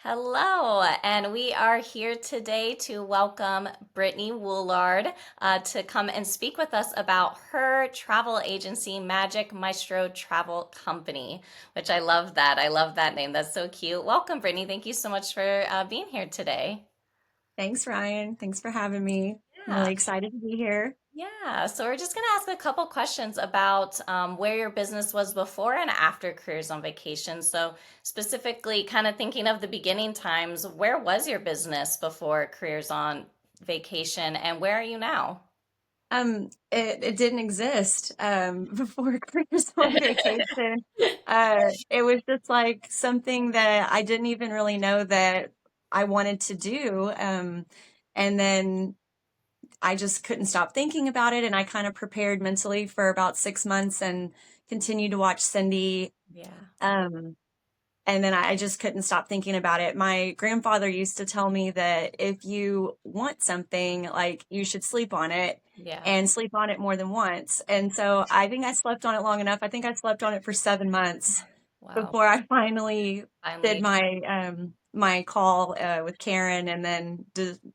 Hello, and we are here today to welcome Brittany Woulard to come and speak with us about her travel agency, Magic Maestro Travel Company, which I love that. I love that name. That's so cute. Welcome, Brittany. Thank you so much for being here today. Thanks, Ryan. Thanks for having me. I'm Yeah. really excited to be here. Yeah, so we're just going to ask a couple questions about where your business was before and after Careers on Vacation. So, specifically, kind of thinking of the beginning times, where was your business before Careers on Vacation, and where are you now? It didn't exist before Christmas on vacation. It was just like something that I didn't even really know that I wanted to do. And then I just couldn't stop thinking about it, and I kind of prepared mentally for about 6 months and continued to watch Cyndi. Yeah. Um, And then I just couldn't stop thinking about it. My grandfather used to tell me that if you want something, like you should sleep on it Yeah. and sleep on it more than once. And so I think I slept on it long enough. I think I slept on it for 7 months Wow. before I finally did Finally. my call with Karen, and then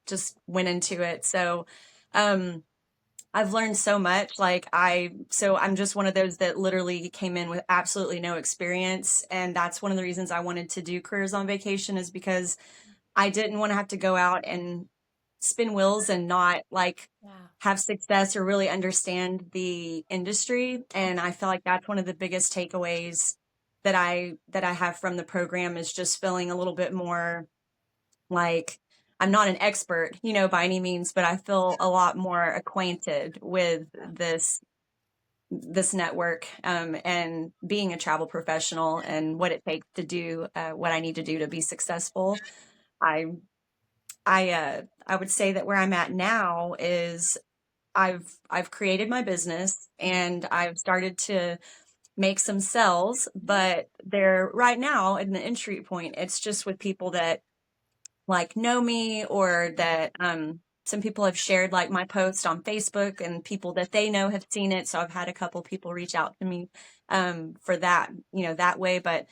just went into it. So um I've learned so much. I'm just one of those that literally came in with absolutely no experience. And that's one of the reasons I wanted to do Careers on Vacation, is because I didn't want to have to go out and spin wheels and not like Yeah. have success or really understand the industry. And I feel like that's one of the biggest takeaways that I have from the program, is just feeling a little bit more like I'm not an expert, by any means, but I feel a lot more acquainted with this network, and being a travel professional and what it takes to do what I need to do to be successful. I I would say that where I'm at now is I've created my business and I've started to make some sales, but they're right now in the entry point. It's just with people that like know me, or that some people have shared like my post on Facebook, and people that they know have seen it. So I've had a couple people reach out to me for that, that way. But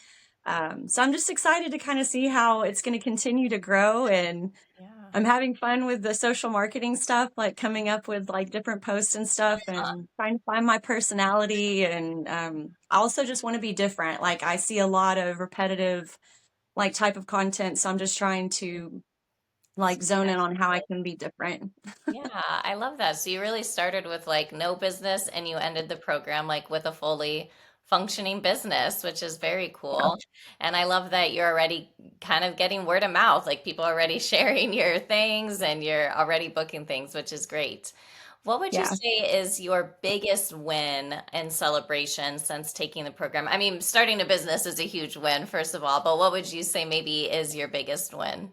so I'm just excited to kind of see how it's going to continue to grow. And Yeah. I'm having fun with the social marketing stuff, like coming up with like different posts and stuff and trying to find my personality. And I also just want to be different. Like I see a lot of repetitive like type of content. So I'm just trying to like zone in on how I can be different. Yeah, I love that. So you really started with like no business and you ended the program like with a fully functioning business, which is very Yeah. cool. And I love that you're already kind of getting word of mouth, like people are already sharing your things and you're already booking things, which is great. What would you Yeah. say is your biggest win and celebration since taking the program? I mean, starting a business is a huge win, first of all, but what would you say maybe is your biggest win?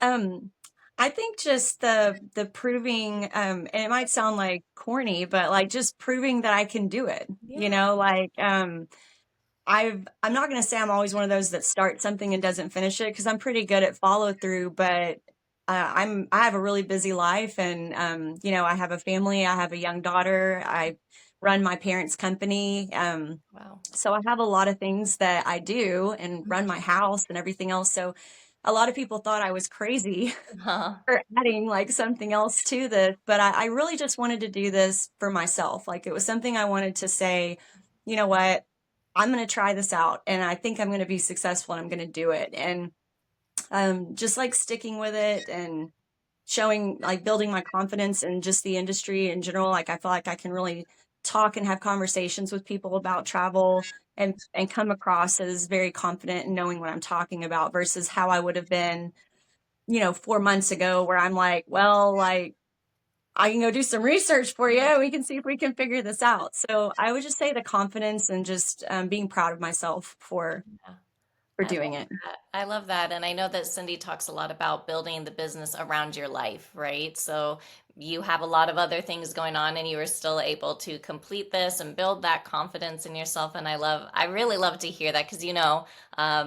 Um, I think just the proving, and it might sound like corny, but like just proving that I can do it. Yeah. I'm not gonna say I'm always one of those that starts something and doesn't finish it, because I'm pretty good at follow through, but I have a really busy life, and I have a family, I have a young daughter, I run my parents' company. Wow. So I have a lot of things that I do and run my house and everything else. So a lot of people thought I was crazy Huh. for adding like something else to this, but I really just wanted to do this for myself. Like it was something I wanted to say, you know what, I'm going to try this out and I think I'm going to be successful and I'm going to do it. And just like sticking with it and showing like building my confidence in just the industry in general. Like I feel like I can really talk and have conversations with people about travel, and come across as very confident in knowing what I'm talking about, versus how I would have been, 4 months ago, where I'm like, well, like I can go do some research for you. We can see if we can figure this out. So I would just say the confidence and just being proud of myself Yeah. for I love doing it. that. I love that. And I know that Cindy talks a lot about building the business around your life, right? So you have a lot of other things going on and you were still able to complete this and build that confidence in yourself. And I really love to hear that because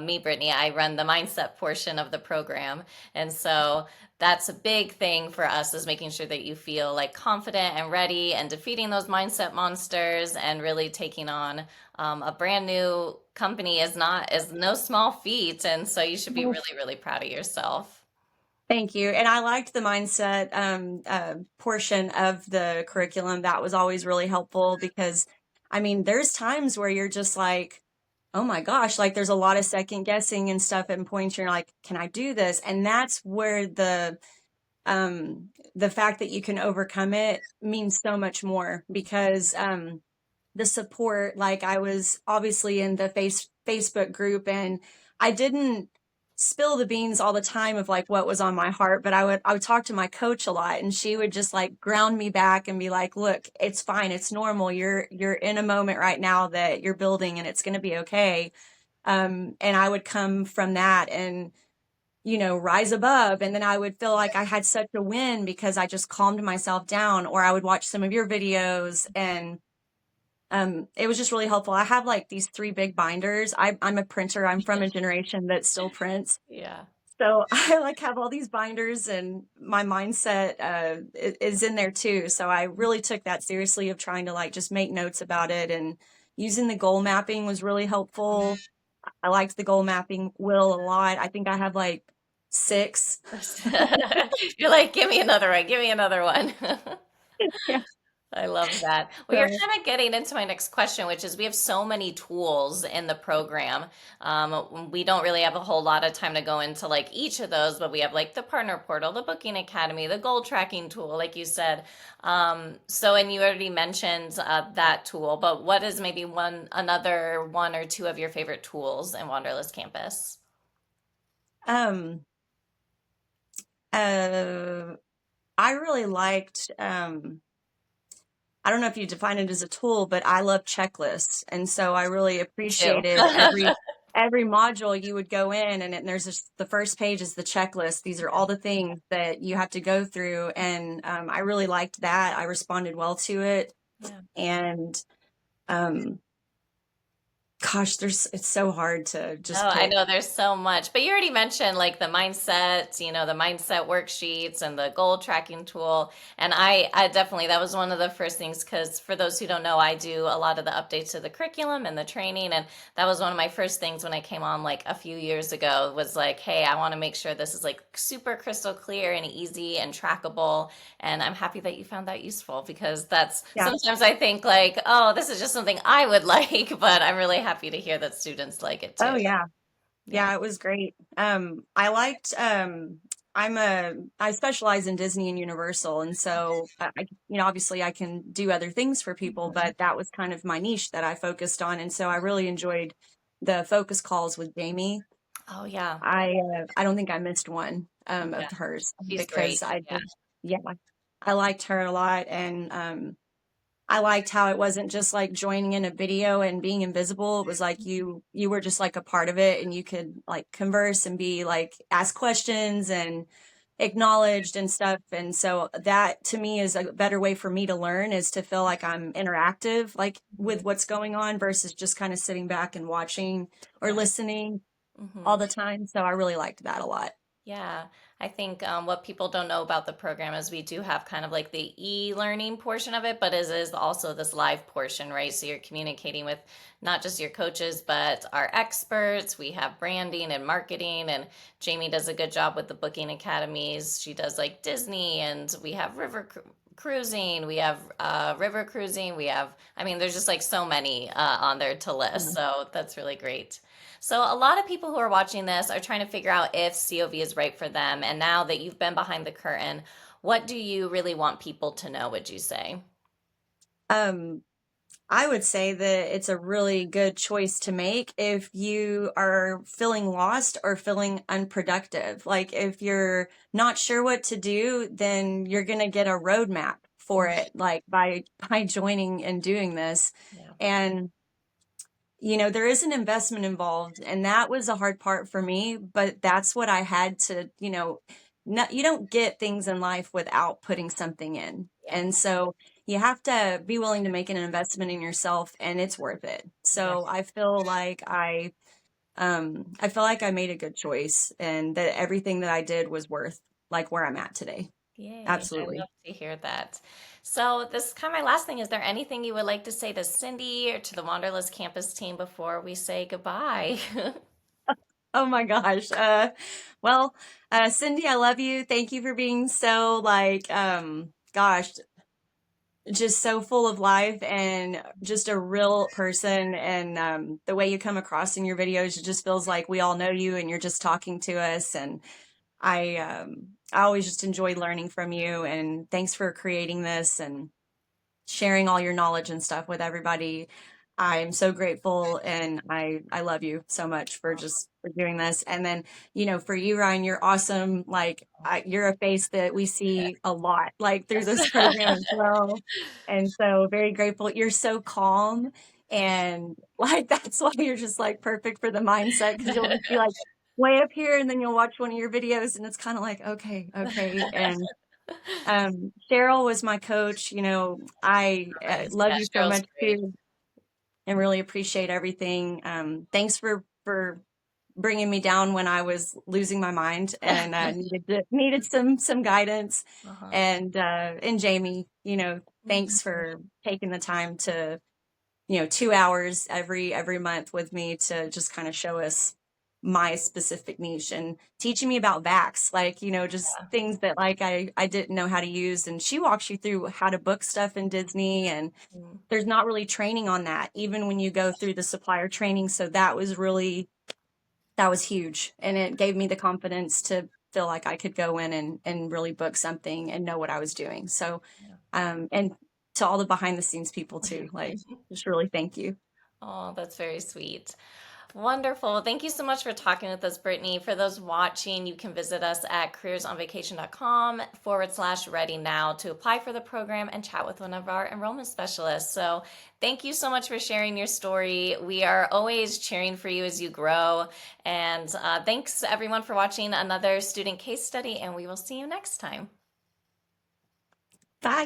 me, Brittany, I run the mindset portion of the program. And so that's a big thing for us, is making sure that you feel like confident and ready and defeating those mindset monsters and really taking on a brand new company is no small feat. And so you should be really, really proud of yourself. Thank you. And I liked the mindset portion of the curriculum. That was always really helpful because, I mean, there's times where you're just like, oh my gosh, like there's a lot of second guessing and stuff at points. You're like, can I do this? And that's where the fact that you can overcome it means so much more because the support, like I was obviously in the Facebook group and I didn't spill the beans all the time of like what was on my heart, but I would talk to my coach a lot and she would just like ground me back and be like, look, it's fine, it's normal. You're in a moment right now that you're building and it's going to be okay. And I would come from that and rise above. And then I would feel like I had such a win because I just calmed myself down, or I would watch some of your videos and it was just really helpful. I have like these three big binders. I'm a printer. I'm from a generation that still prints. Yeah. So I like have all these binders and my mindset is in there too. So I really took that seriously of trying to like just make notes about it, and using the goal mapping was really helpful. I liked the goal mapping wheel a lot. I think I have like six. You're like, give me another one, give me another one. Yeah. I love that. Well, you're So kind of getting into my next question, which is we have so many tools in the program. We don't really have a whole lot of time to go into like each of those, but we have like the partner portal, the Booking Academy, the goal tracking tool, like you said. And you already mentioned that tool, but what is maybe another one or two of your favorite tools in Wanderlust Campus? um I really liked I don't know if you define it as a tool, but I love checklists. And so I really Me too. appreciated every module you would go in and there's just the first page is the checklist. These are all the things that you have to go through. And I really liked that. I responded well to it. Yeah. And um, gosh, it's so hard to No, just I pick. know there's so much, but you already mentioned like the mindset, the mindset worksheets and the goal tracking tool. And I definitely, that was one of the first things, because for those who don't know, I do a lot of the updates to the curriculum and the training. And that was one of my first things when I came on like a few years ago, was like, hey, I want to make sure this is like super crystal clear and easy and trackable. And I'm happy that you found that useful, because that's Yeah. sometimes I think like, oh, this is just something I would like, but I'm really happy to hear that students like it too. Oh, yeah. Yeah. Yeah, it was great. I liked, I specialize in Disney and Universal. And so obviously I can do other things for people, Mhm. but that was kind of my niche that I focused on. And so I really enjoyed the focus calls with Jamie. Oh yeah. I don't think I missed one, Yeah. of hers She's great. because I Yeah. just, yeah, I liked her a lot. And, I liked how it wasn't just like joining in a video and being invisible. It was like you were just like a part of it and you could like converse and be like ask questions and acknowledged and stuff. And so that to me is a better way for me to learn, is to feel like I'm interactive like with Mhm. what's going on versus just kind of sitting back and watching or Yeah. listening all Hmm. the time. So I really liked that a lot. Yeah, I think what people don't know about the program is we do have kind of like the e-learning portion of it, but is also this live portion, right? So you're communicating with not just your coaches, but our experts. We have branding and marketing, and Jamie does a good job with the Booking Academies. She does like Disney, and we have cruising, we have river cruising, we have, I mean, there's just like so many on there to list. Yeah. So that's really great. So, a lot of people who are watching this are trying to figure out if COV is right for them. And now that you've been behind the curtain, what do you really want people to know, would you say? Um, I would say that it's a really good choice to make if you are feeling lost or feeling unproductive. Like if you're not sure what to do, then you're going to get a roadmap for Mhm. it, like by joining and doing this. Yeah. And there is an investment involved, and that was a hard part for me, but that's what I had to, not, you don't get things in life without putting something in. Yeah. And so you have to be willing to make an investment in yourself and it's worth it. Yeah. So I feel like I made a good choice and that everything that I did was worth. like where I'm at today. Yay. I Absolutely. love to hear that. So, this is kind of my last thing. Is there anything you would like to say to Cyndi or to the Wanderlust campus team before we say goodbye? Oh my gosh. Well, Cyndi, I love you. Thank you for being so like, gosh, just so full of life and just a real person. And the way you come across in your videos, it just feels like we all know you and you're just talking to us. And I always just enjoy learning from you. And thanks for creating this and sharing all your knowledge and stuff with everybody. I'm so grateful and I love you so much for just for doing this. And then, for you, Ryan, you're awesome. Like you're a face that we see a lot like through this program as well. And so very grateful. You're so calm and like that's why you're just like perfect for the mindset because you'll just be like way up here and then you'll watch one of your videos and it's kind of like okay, okay. And Cheryl was my coach. I Nice. love Yeah, you so Cheryl's much great. too, and really appreciate everything. Thanks for bringing me down when I was losing my mind and needed some guidance. Uh-huh. And Jamie, thanks Mhm. for taking the time to 2 hours every month with me to just kind of show us my specific niche and teaching me about vax like just things that like I didn't know how to use, and she walks you through how to book stuff in Disney, and Mm. there's not really training on that even when you go through the supplier training, so that was huge, and it gave me the confidence to feel like I could go in and really book something and know what I was doing. So and to all the behind the scenes people too, like just really thank you. Oh, that's very sweet. Wonderful. Thank you so much for talking with us, Brittany. For those watching, you can visit us at careersonvacation.com/ready now to apply for the program and chat with one of our enrollment specialists. So, thank you so much for sharing your story. We are always cheering for you as you grow. And thanks everyone for watching another student case study, and we will see you next time. Bye.